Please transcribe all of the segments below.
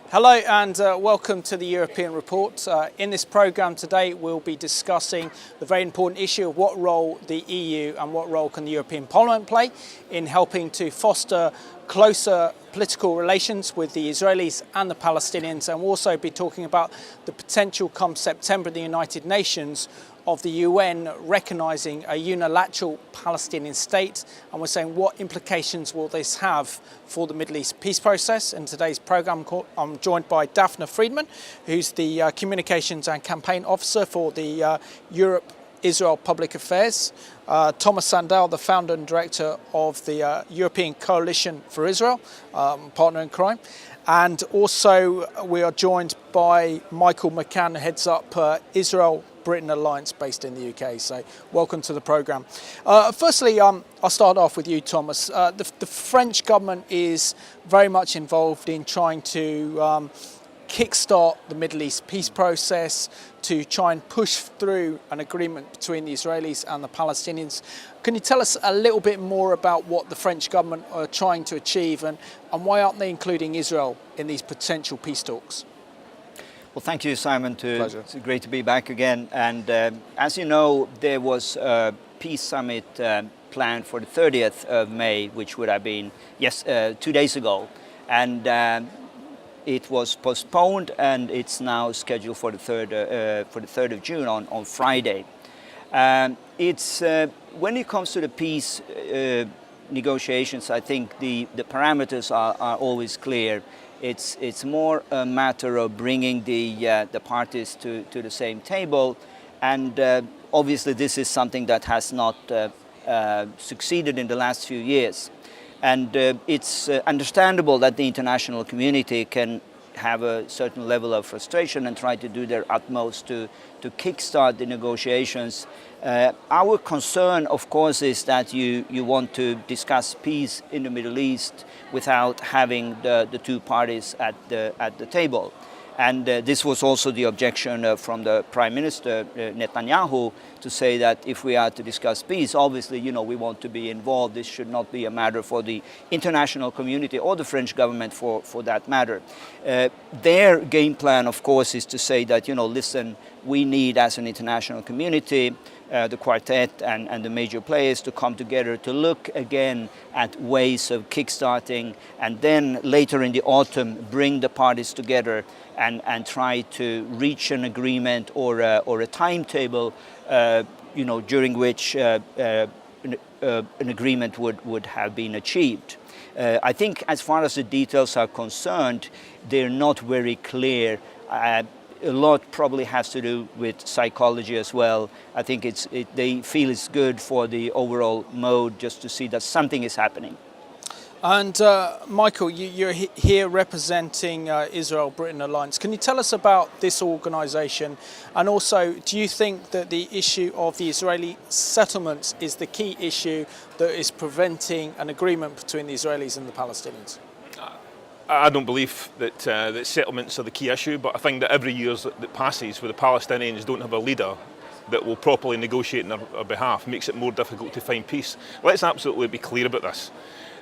Hello and welcome to the European Report. In this programme today we'll be discussing the very important issue of what role the EU and what role can the European Parliament play in helping to foster closer political relations with the Israelis and the Palestinians, and we'll also be talking about the potential come September in the United Nations of the UN recognising a unilateral Palestinian state, and we're saying what implications will this have for the Middle East peace process. In today's programme I'm joined by Dafna Friedman, who's the Communications and Campaign Officer for the Europe-Israel Public Affairs, Tomas Sandell, the founder and director of the European Coalition for Israel, partner in crime. And also we are joined by Michael McCann, who heads up Israel-Britain Alliance based in the UK. So welcome to the programme. Firstly, I'll start off with you, Thomas. The French government is very much involved in trying to kickstart the Middle East peace process, to try and push through an agreement between the Israelis and the Palestinians. Can you tell us a little bit more about what the French government are trying to achieve, and why aren't they including Israel in these potential peace talks? Well, thank you, Simon. Pleasure. It's great to be back again. And as you know, there was a peace summit planned for the 30th of May, which would have been 2 days ago. And it was postponed, and it's now scheduled for the 3rd of June on Friday. When it comes to the peace negotiations, I think the parameters are always clear. It's more a matter of bringing the parties to the same table, and obviously this is something that has not succeeded in the last few years. And it's understandable that the international community can have a certain level of frustration and try to do their utmost to kickstart the negotiations. Our concern, of course, is that you want to discuss peace in the Middle East without having the two parties at the table. And this was also the objection from the Prime Minister Netanyahu, to say that if we are to discuss peace, obviously, we want to be involved. This should not be a matter for the international community or the French government for that matter. Their game plan, of course, is to say that, listen, we need, as an international community, the quartet and the major players to come together to look again at ways of kickstarting, and then later in the autumn bring the parties together and try to reach an agreement or a timetable during which an agreement would have been achieved. I think as far as the details are concerned, they're not very clear. A lot probably has to do with psychology as well. I think they feel it's good for the overall mode just to see that something is happening. And Michael, you're here representing Israel-Britain Alliance. Can you tell us about this organisation? And also, do you think that the issue of the Israeli settlements is the key issue that is preventing an agreement between the Israelis and the Palestinians? I don't believe that settlements are the key issue, but I think that every year that passes where the Palestinians don't have a leader that will properly negotiate on their behalf makes it more difficult to find peace. Let's absolutely be clear about this.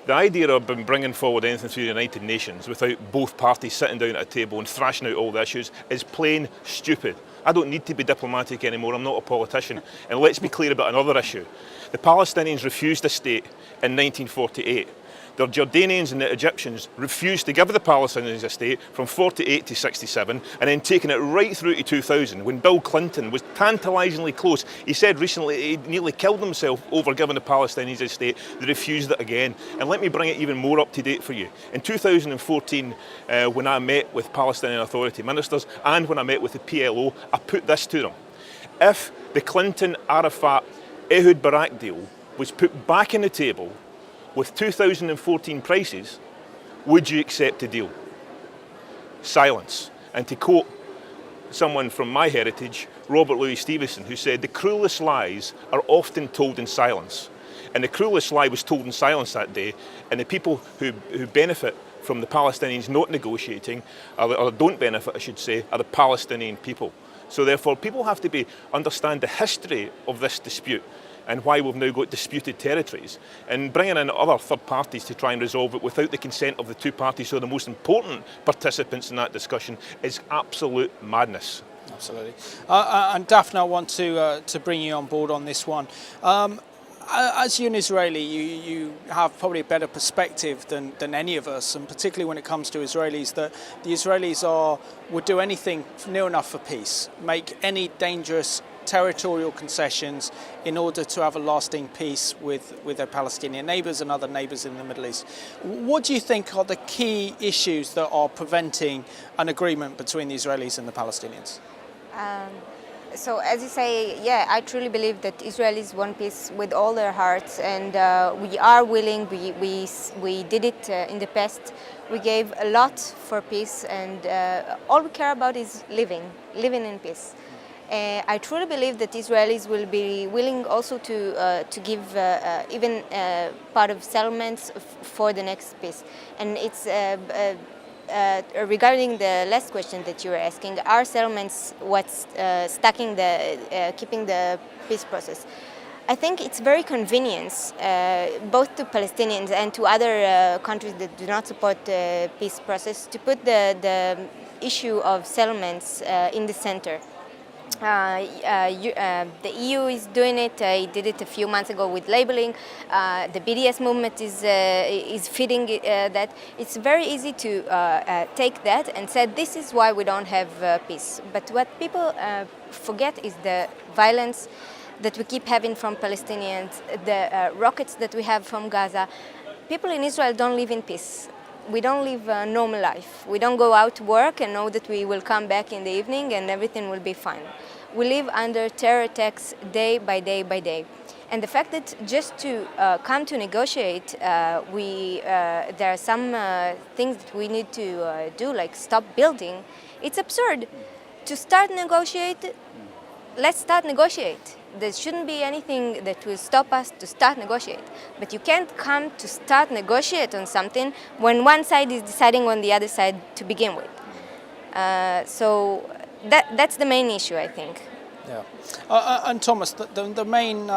The idea of bringing forward anything through the United Nations without both parties sitting down at a table and thrashing out all the issues is plain stupid. I don't need to be diplomatic anymore, I'm not a politician. And let's be clear about another issue. The Palestinians refused a state in 1948. The Jordanians and the Egyptians refused to give the Palestinians a state from 48 to 67, and then taking it right through to 2000, when Bill Clinton was tantalisingly close. He said recently he nearly killed himself over giving the Palestinians a state. They refused it again. And let me bring it even more up to date for you. In 2014, when I met with Palestinian Authority ministers and when I met with the PLO, I put this to them. If the Clinton-Arafat-Ehud Barak deal was put back on the table with 2014 prices, would you accept the deal? Silence. And to quote someone from my heritage, Robert Louis Stevenson, who said, "The cruelest lies are often told in silence." And the cruelest lie was told in silence that day, and the people who benefit from the Palestinians not negotiating, or don't benefit, I should say, are the Palestinian people. So therefore, people have to understand the history of this dispute. and why we've now got disputed territories. And bringing in other third parties to try and resolve it without the consent of the two parties, who are the most important participants in that discussion, is absolute madness. Absolutely. And Dafna, I want to bring you on board on this one. As you're an Israeli, you have probably a better perspective than any of us, and particularly when it comes to Israelis, that the Israelis would do anything near enough for peace, make any dangerous territorial concessions in order to have a lasting peace with their Palestinian neighbours and other neighbours in the Middle East. What do you think are the key issues that are preventing an agreement between the Israelis and the Palestinians? So as you say, yeah, I truly believe that Israelis want peace with all their hearts, and we are willing. We did it in the past. We gave a lot for peace, and all we care about is living in peace. I truly believe that Israelis will be willing also to give even part of settlements for the next peace. And it's regarding the last question that you were asking, are settlements what's keeping the peace process? I think it's very convenient, both to Palestinians and to other countries that do not support the peace process, to put the issue of settlements in the center. The EU is doing it. It did it a few months ago with labeling. The BDS movement is feeding that. It's very easy to take that and say this is why we don't have peace. But what people forget is the violence that we keep having from Palestinians, the rockets that we have from Gaza. People in Israel don't live in peace. We don't live a normal life. We don't go out to work and know that we will come back in the evening and everything will be fine. We live under terror attacks day by day by day. And the fact that just to come to negotiate, there are some things that we need to do, like stop building. It's absurd. To start negotiate, let's start negotiate. There shouldn't be anything that will stop us to start negotiate. But you can't come to start negotiate on something when one side is deciding on the other side to begin with. So that's the main issue, I think. Yeah. And Tomas, the main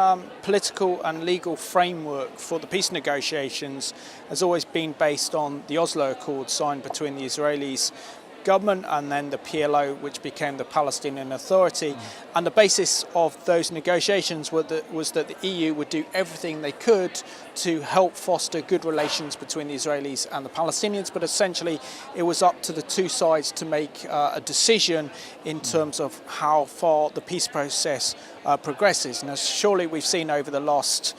political and legal framework for the peace negotiations has always been based on the Oslo Accord signed between the Israelis government and then the PLO, which became the Palestinian Authority. And the basis of those negotiations was that the EU would do everything they could to help foster good relations between the Israelis and the Palestinians, but essentially it was up to the two sides to make a decision in terms of how far the peace process progresses. Now, surely we've seen over the last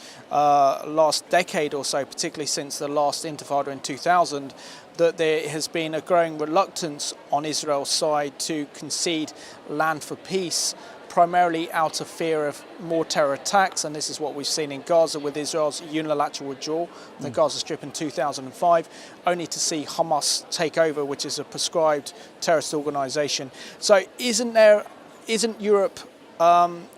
decade or so, particularly since the last Intifada in 2000, that there has been a growing reluctance on Israel's side to concede land for peace, primarily out of fear of more terror attacks, and this is what we've seen in Gaza with Israel's unilateral withdrawal from the Gaza Strip in 2005, only to see Hamas take over, which is a proscribed terrorist organisation. So isn't Europe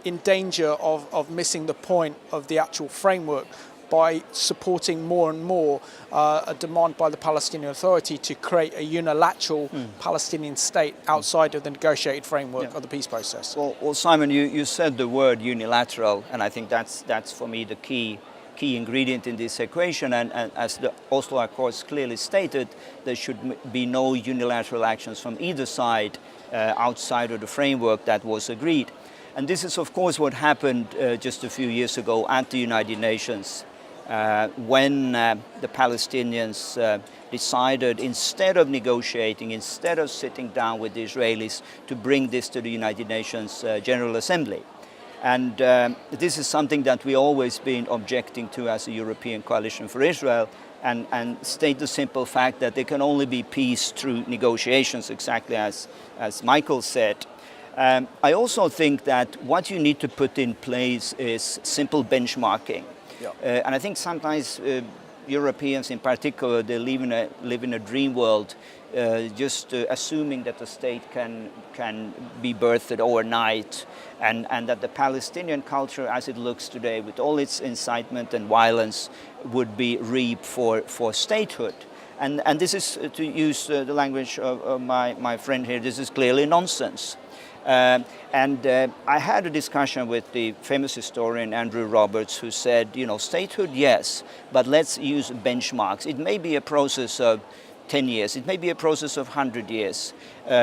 in danger of missing the point of the actual framework by supporting more and more a demand by the Palestinian Authority to create a unilateral Palestinian state outside of the negotiated framework of the peace process? Well, Simon, you said the word unilateral, and I think that's for me the key ingredient in this equation. And as the Oslo Accords clearly stated, there should be no unilateral actions from either side outside of the framework that was agreed. And this is, of course, what happened just a few years ago at the United Nations. When the Palestinians decided, instead of negotiating, instead of sitting down with the Israelis, to bring this to the United Nations General Assembly. And this is something that we've always been objecting to as a European Coalition for Israel, and state the simple fact that there can only be peace through negotiations, exactly as Michael said. I also think that what you need to put in place is simple benchmarking. And I think sometimes Europeans in particular, they live in a dream world, just assuming that the state can be birthed overnight, and that the Palestinian culture as it looks today, with all its incitement and violence, would be reap for statehood. And this is, to use the language of my friend here, this is clearly nonsense. I had a discussion with the famous historian Andrew Roberts, who said, you know, statehood, yes, but let's use benchmarks. It may be a process of 10 years, it may be a process of 100 years.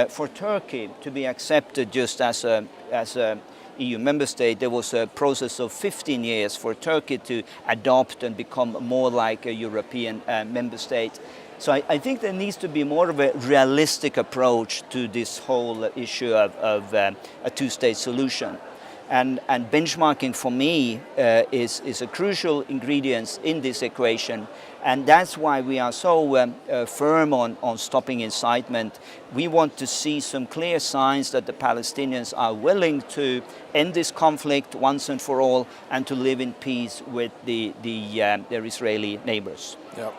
For Turkey to be accepted just as a EU member state, there was a process of 15 years for Turkey to adopt and become more like a European member state. So I think there needs to be more of a realistic approach to this whole issue of a two-state solution. And benchmarking for me is a crucial ingredient in this equation. And that's why we are so firm on stopping incitement. We want to see some clear signs that the Palestinians are willing to end this conflict once and for all and to live in peace with their Israeli neighbors. Yeah.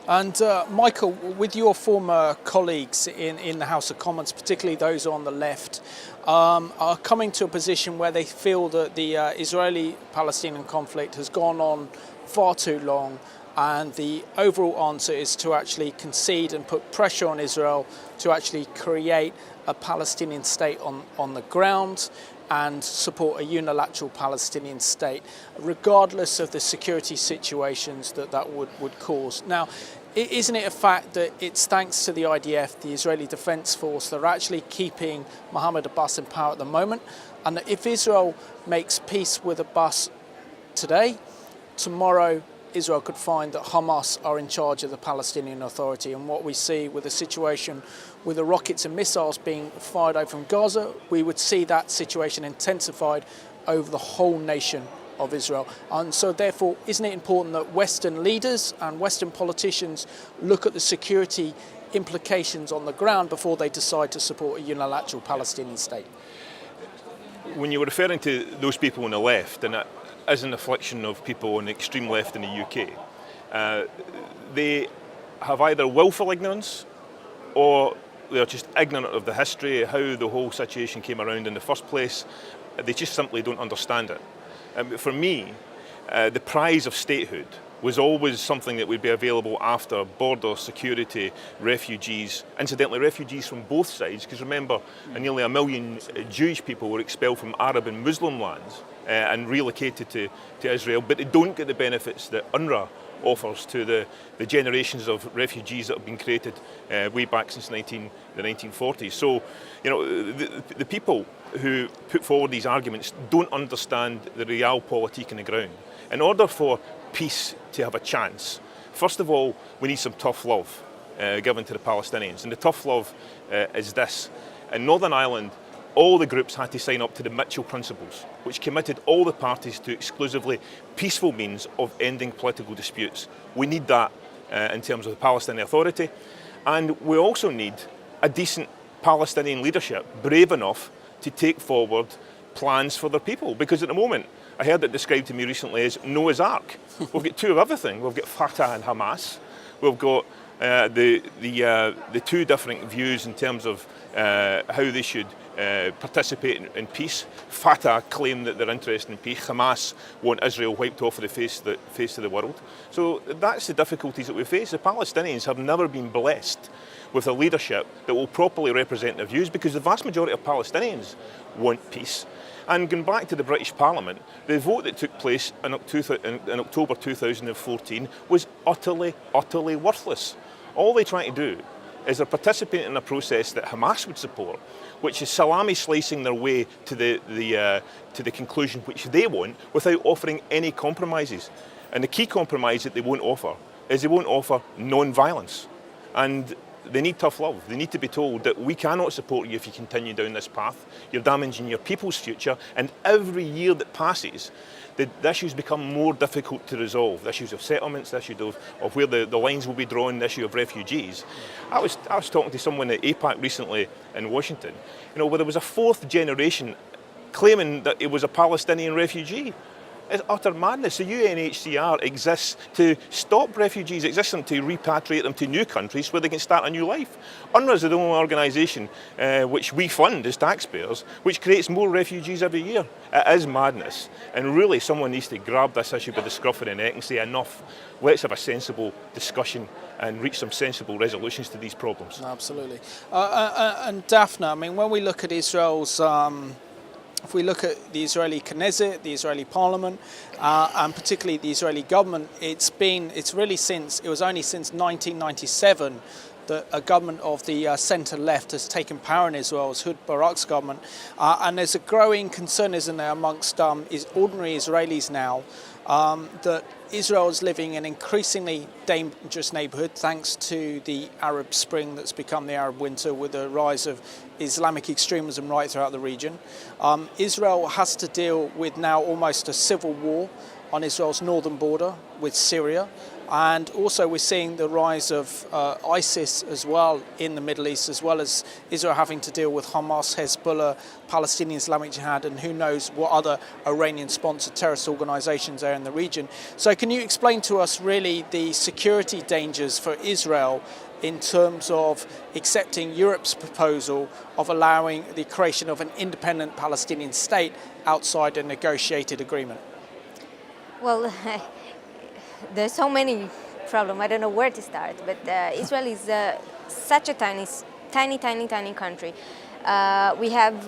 And Michael, with your former colleagues in the House of Commons, particularly those on the left, are coming to a position where they feel that the Israeli-Palestinian conflict has gone on far too long, and the overall answer is to actually concede and put pressure on Israel to actually create a Palestinian state on the ground and support a unilateral Palestinian state, regardless of the security situations that would cause. Now, isn't it a fact that it's thanks to the IDF, the Israeli Defense Force, that are actually keeping Mohammed Abbas in power at the moment, and that if Israel makes peace with Abbas today, tomorrow Israel could find that Hamas are in charge of the Palestinian Authority? And what we see with the situation with the rockets and missiles being fired over from Gaza, we would see that situation intensified over the whole nation of Israel. And so therefore, isn't it important that Western leaders and Western politicians look at the security implications on the ground before they decide to support a unilateral Palestinian state? When you were referring to those people on the left, and that is an affliction of people on the extreme left in the UK, they have either willful ignorance or they're just ignorant of the history, how the whole situation came around in the first place. They just simply don't understand it. For me, the prize of statehood was always something that would be available after border security, refugees, incidentally refugees from both sides, because remember, nearly 1 million Jewish people were expelled from Arab and Muslim lands and relocated to Israel, but they don't get the benefits that UNRWA offers to the generations of refugees that have been created way back since the 1940s. So, you know, the people who put forward these arguments don't understand the realpolitik on the ground. In order for peace to have a chance, first of all, we need some tough love given to the Palestinians. And the tough love is this. In Northern Ireland, all the groups had to sign up to the Mitchell Principles, which committed all the parties to exclusively peaceful means of ending political disputes. We need that in terms of the Palestinian Authority. And we also need a decent Palestinian leadership, brave enough to take forward plans for their people. Because at the moment, I heard it described to me recently as Noah's Ark. We've got two of everything. We've got Fatah and Hamas. We've got the two different views in terms of how they should participate in peace. Fatah claim that they're interested in peace. Hamas want Israel wiped off of the face of the world. So that's the difficulties that we face. The Palestinians have never been blessed with a leadership that will properly represent their views, because the vast majority of Palestinians want peace. And going back to the British Parliament, the vote that took place in October 2014 was utterly worthless. All they try to do is they're participating in a process that Hamas would support, which is salami slicing their way to the conclusion which they want without offering any compromises. And the key compromise that they won't offer is they won't offer non-violence. And they need tough love. They need to be told that we cannot support you if you continue down this path. You're damaging your people's future, and every year that passes, the issues become more difficult to resolve. The issues of settlements, the issue of where the lines will be drawn, the issue of refugees. I was talking to someone at EIPA recently in Washington, you know, where there was a fourth generation claiming that it was a Palestinian refugee. It's utter madness. The UNHCR exists to stop refugees, exists to repatriate them to new countries where they can start a new life. UNRWA is the only organisation which we fund as taxpayers, which creates more refugees every year. It is madness. And really someone needs to grab this issue by the scruff of the neck and say enough. Let's have a sensible discussion and reach some sensible resolutions to these problems. Absolutely. And Dafna, I mean, when we look at Israel's, if we look at the Israeli Knesset, the Israeli Parliament, and particularly the Israeli government, it was only since 1997 that a government of the centre-left has taken power in Israel, as Ehud Barak's government, and there's a growing concern, isn't there, amongst ordinary Israelis now, that Israel is living in an increasingly dangerous neighbourhood thanks to the Arab Spring that's become the Arab Winter, with the rise of Islamic extremism right throughout the region. Israel has to deal with now almost a civil war on Israel's northern border with Syria. And also we're seeing the rise of ISIS as well in the Middle East, as well as Israel having to deal with Hamas, Hezbollah, Palestinian Islamic Jihad, and who knows what other Iranian-sponsored terrorist organisations are in the region. So can you explain to us really the security dangers for Israel in terms of accepting Europe's proposal of allowing the creation of an independent Palestinian state outside a negotiated agreement? Well, there's so many problems. I don't know where to start, but Israel is such a tiny country. We have,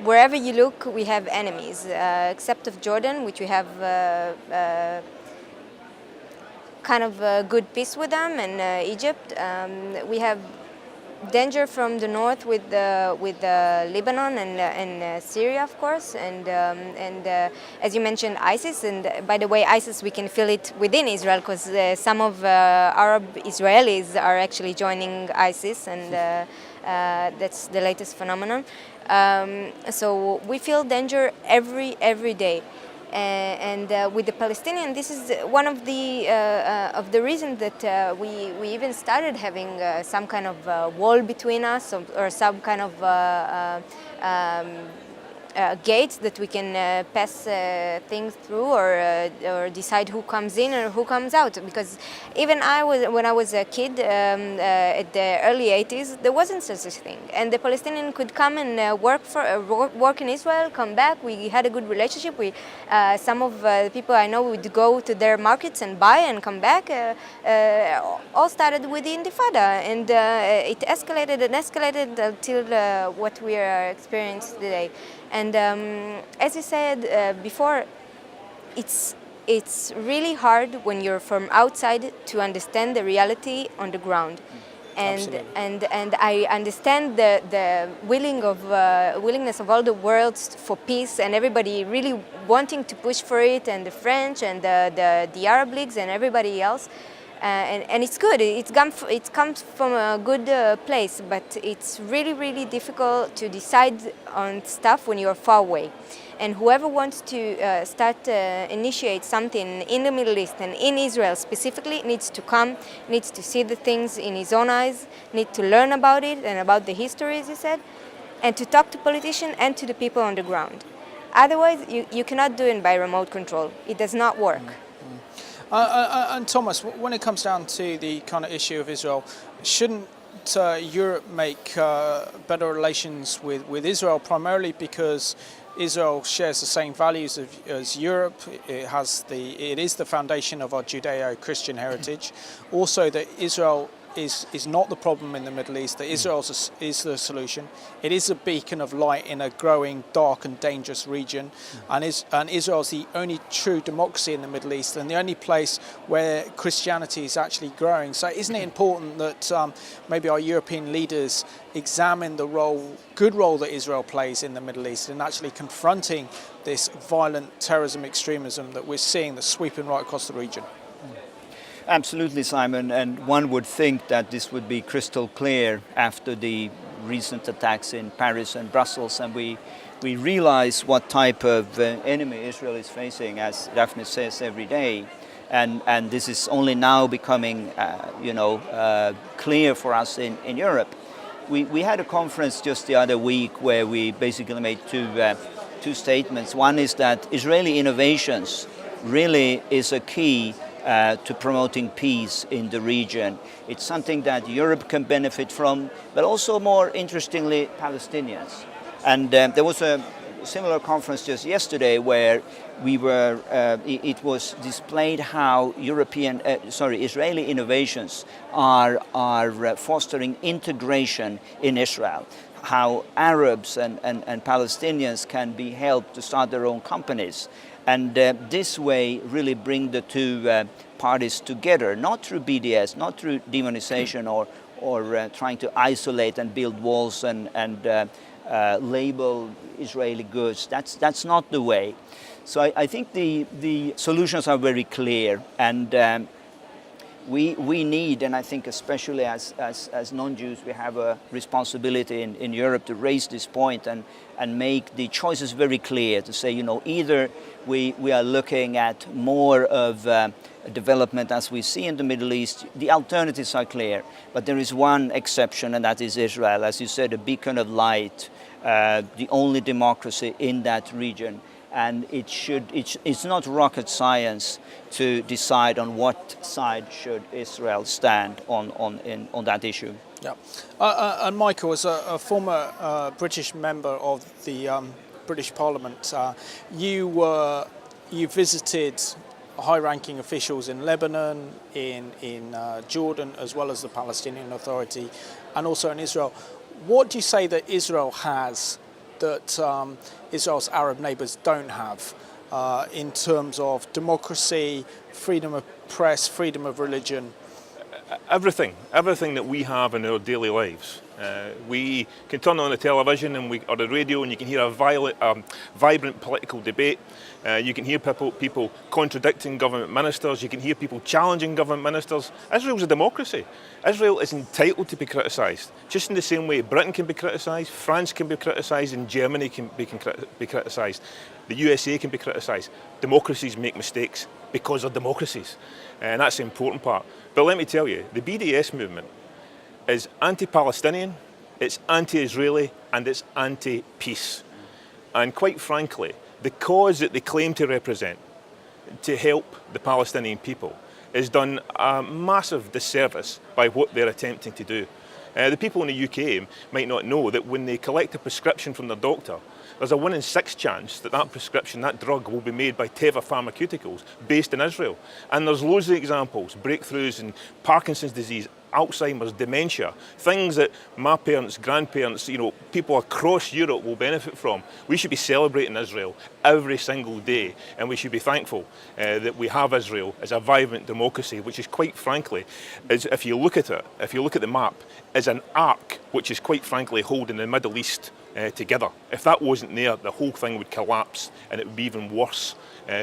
wherever you look, we have enemies, except of Jordan, which we have kind of a good peace with them, and Egypt. We have danger from the north with Lebanon and Syria, of course, and as you mentioned, ISIS. And by the way, ISIS, we can feel it within Israel, because some of Arab Israelis are actually joining ISIS, and that's the latest phenomenon. So we feel danger every day. And with the Palestinians, this is one of the reasons that we even started having some kind of wall between us, or some kind of gates that we can pass things through, or decide who comes in or who comes out. Because even when I was a kid at the early 80s, there wasn't such a thing, and the Palestinian could come and work in Israel, come back. We had a good relationship. Some of the people I know would go to their markets and buy and come back. All started with the Intifada, and it escalated until what we are experiencing today. And as you said before, it's really hard when you're from outside to understand the reality on the ground. And I understand the willingness of all the world for peace, and everybody really wanting to push for it, and the French and the Arab leagues and everybody else. And it's good. It comes from a good place, but it's really difficult to decide on stuff when you're far away. And whoever wants to initiate something in the Middle East and in Israel specifically needs to come, needs to see the things in his own eyes, needs to learn about it and about the history, as you said, and to talk to politicians and to the people on the ground. Otherwise, you cannot do it by remote control. It does not work. And Tomas, when it comes down to the kind of issue of Israel, shouldn't Europe make better relations with Israel, primarily because Israel shares the same values as Europe? It is the foundation of our Judeo-Christian heritage. Also, that Israel is not the problem in the Middle East, that Israel is the solution. It is a beacon of light in a growing, dark and dangerous region. And Israel is the only true democracy in the Middle East, and the only place where Christianity is actually growing. So isn't it important that maybe our European leaders examine the good role that Israel plays in the Middle East in actually confronting this violent terrorism extremism that we're seeing that's sweeping right across the region? Absolutely, Simon, and one would think that this would be crystal clear after the recent attacks in Paris and Brussels, and we realize what type of enemy Israel is facing, as Dafna says, every day, and this is only now becoming clear for us in Europe. We had a conference just the other week where we basically made two statements. One is that Israeli innovations really is a key to promoting peace in the region. It's something that Europe can benefit from, but also more interestingly, Palestinians. And there was a similar conference just yesterday where we were. It was displayed how Israeli innovations are fostering integration in Israel. How Arabs and Palestinians can be helped to start their own companies, and this way really bring the two parties together, not through BDS, not through demonization or trying to isolate and build walls and label Israeli goods. That's not the way. So I think the solutions are very clear, and we need, and I think especially as non-Jews, we have a responsibility in Europe to raise this point and make the choices very clear, to say, either we are looking at more of development as we see in the Middle East. The alternatives are clear, but there is one exception, and that is Israel. As you said, a beacon of light, the only democracy in that region. And it's not rocket science to decide on what side should Israel stand on that issue. Yeah, and Michael, as a former British member of the British Parliament, you visited high-ranking officials in Lebanon, in Jordan, as well as the Palestinian Authority, and also in Israel. What do you say that Israel has that Israel's Arab neighbours don't have in terms of democracy, freedom of press, freedom of religion? Everything that we have in our daily lives. We can turn on the television or the radio, and you can hear a vibrant political debate. You can hear people contradicting government ministers. You can hear people challenging government ministers. Israel's a democracy. Israel is entitled to be criticised, just in the same way Britain can be criticised, France can be criticised, and Germany can be criticised. The USA can be criticised. Democracies make mistakes because they're democracies, and that's the important part. But let me tell you, the BDS movement is anti-Palestinian, it's anti-Israeli, and it's anti-peace. And quite frankly, the cause that they claim to represent, to help the Palestinian people, is done a massive disservice by what they're attempting to do. The people in the UK might not know that when they collect a prescription from their doctor, there's a 1 in 6 chance that prescription, that drug, will be made by Teva Pharmaceuticals based in Israel. And there's loads of examples, breakthroughs in Parkinson's disease, Alzheimer's, dementia, things that my parents, grandparents, people across Europe will benefit from. We should be celebrating Israel every single day, and we should be thankful that we have Israel as a vibrant democracy, which is, quite frankly, if you look at the map, is an arc which is, quite frankly, holding the Middle East together. If that wasn't there, the whole thing would collapse, and it would be even worse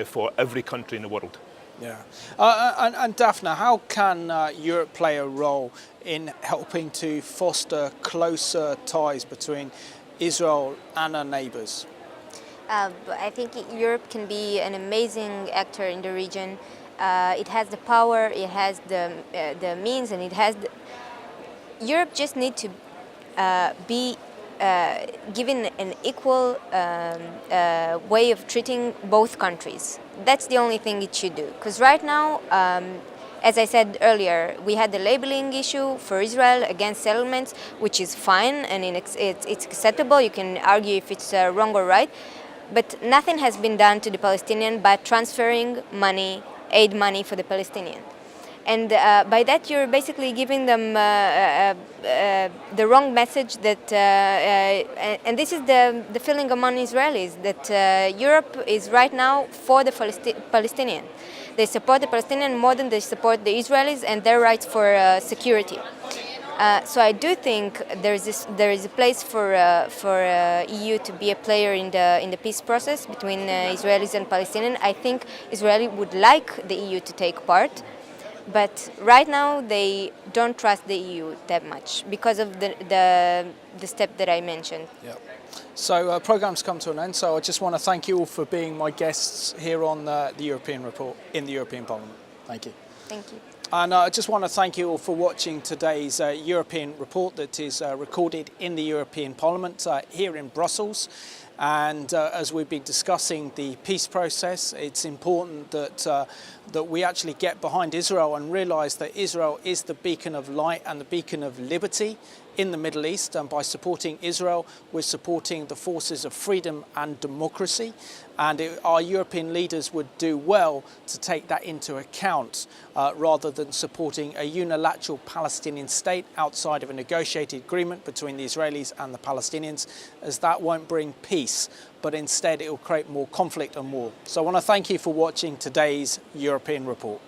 for every country in the world. Yeah. And Dafna, how can Europe play a role in helping to foster closer ties between Israel and our neighbours? I think Europe can be an amazing actor in the region. It has the power, it has the means, and it has Europe just needs to be given an equal way of treating both countries. That's the only thing it should do. Because right now, as I said earlier, we had the labeling issue for Israel against settlements, which is fine and it's acceptable. You can argue if it's wrong or right. But nothing has been done to the Palestinian by transferring money, aid money for the Palestinian. And by that, you're basically giving them the wrong message that, and this is the feeling among Israelis, that Europe is right now for the Palestinian. They support the Palestinian more than they support the Israelis and their rights for security. So I do think there is a place for EU to be a player in the peace process between Israelis and Palestinians. I think Israeli would like the EU to take part. But right now they don't trust the EU that much because of the step that I mentioned. Yeah. So program's come to an end. So I just want to thank you all for being my guests here on the European Report in the European Parliament. Thank you. Thank you. And I just want to thank you all for watching today's European Report that is recorded in the European Parliament here in Brussels. And as we've been discussing the peace process, it's important that we actually get behind Israel and realise that Israel is the beacon of light and the beacon of liberty in the Middle East. And by supporting Israel, we're supporting the forces of freedom and democracy. And our European leaders would do well to take that into account rather than supporting a unilateral Palestinian state outside of a negotiated agreement between the Israelis and the Palestinians, as that won't bring peace, but instead it will create more conflict and war. So I want to thank you for watching today's European Report.